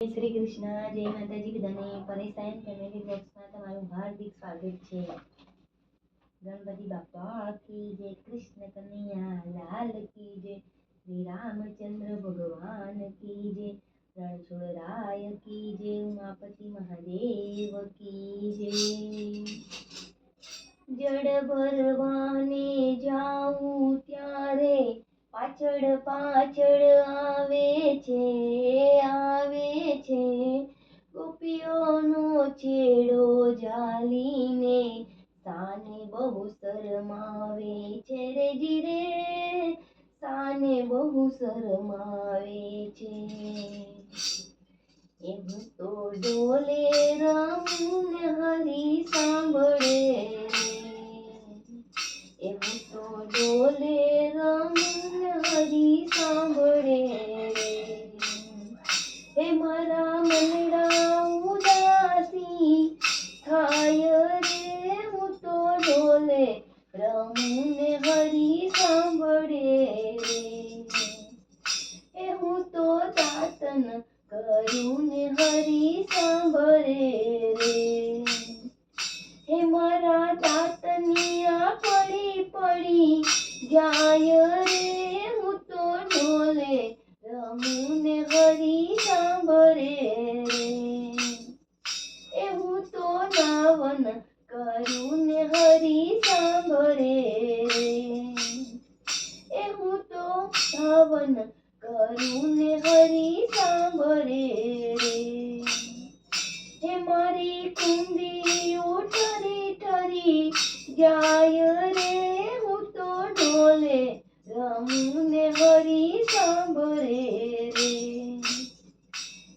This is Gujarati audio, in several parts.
શ્રી કૃષ્ણ, જય માતાજી બધાને. પરેશાન ફેમિલી બોક્સમાં તમારું હાર્દિક સ્વાગત છે. ગણપતિ બાપા કી જય, કૃષ્ણ કનૈયા લાલ કી જય, શ્રી રામચંદ્ર ભગવાન કી જય, રણછોડરાય કી જય, ઉમાપતિ મહાદેવ કી જય. જળ ભરવાને જાઉં ત્યારે પાછળ પાછળ આવે છે ગોપીઓનો છેડો ઝાલીને, સાને બહુ શરમાવે છે રે જીરે, સાને બહુ શરમાવે છે. એમ તો ડોલે રમું ને હરી સાંભળે રે, એમ તો ડોલે રમું ને હરી સાંભળે રે. હે મારા મનડા ઉદાસી થાય રે, હું તો ડોલે રમું ને હરી સાંભળે રે. હે હું તો દાતન કરું ને હરી સાંભળે રે. હે મારા દાતનિયા પડી પડી જાય રે, હું તો ડોલે રમું ને હરી સાંભળે રે. એ હું તો નાવન કરું ને હરી સાંભળે રે. એ હું તો નાવન કરું ને હરી સાંભળે રે. હે મારી કુંડીઓ ઠરી ઠરી જાય રે, હું તો ડોલે રમું ને હરી સાંભળે રે.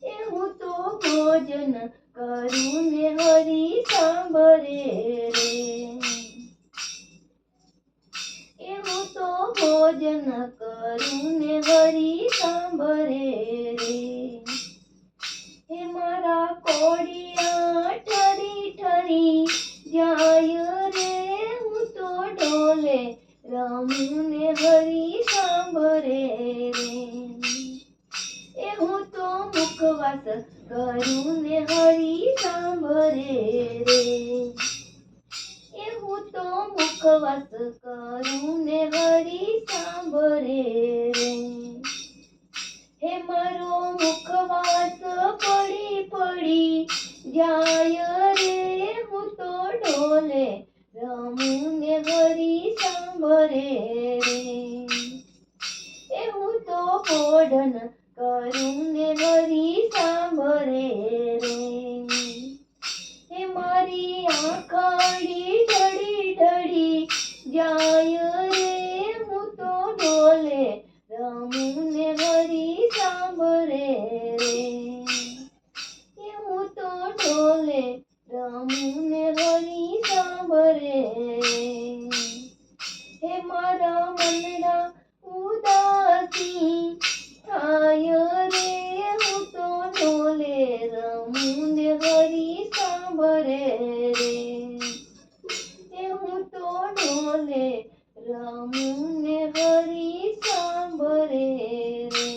એ હું તો ભોજન કરું ને હરી સાંભળે રે. એ હું તો ભોજન કરું ને હરી સાંભળે રે. હે મારા કોડિયા ઠરી ઠરી જાય રે, હું તો ડોલે રમું ને હરી સાંભળે રે. એ હું તો મુખવાસ કરું ને હરી સાંભળે રે. એ હું તો મુખવાસ કરું ને હરી સાંભળે રે. હે મારો મુખવાસ પડી પડી જાય રે, હું તો ડોલે રમું ને હરી સાંભળે રે. એ હું તો પોઢન કરું ને હરી સાંભળે રે. હે મારી આંખડી ઢળી ઢળી જાય રે, હું તો ડોલે રમું ને હરી સાંભળે રે. એ હું તો ડોલે રમું ને હરી સાંભળે રે. હે મારા મનડા ઉદાસી થાય રે, હું તો ડોલે રમું ને હરી સાંભળે રે. એ હું તો ડોલે રમું ને હરી સાંભળે રે.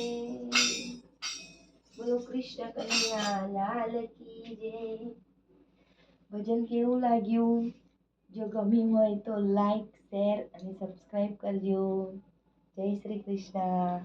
બોલો કૃષ્ણ કનૈયા લાલ કી જય. ભજન કેવું લાગ્યું? જો ગમ્યું હોય તો લાઈક, શેર અને સબસ્ક્રાઇબ કરજો. જય શ્રી કૃષ્ણ.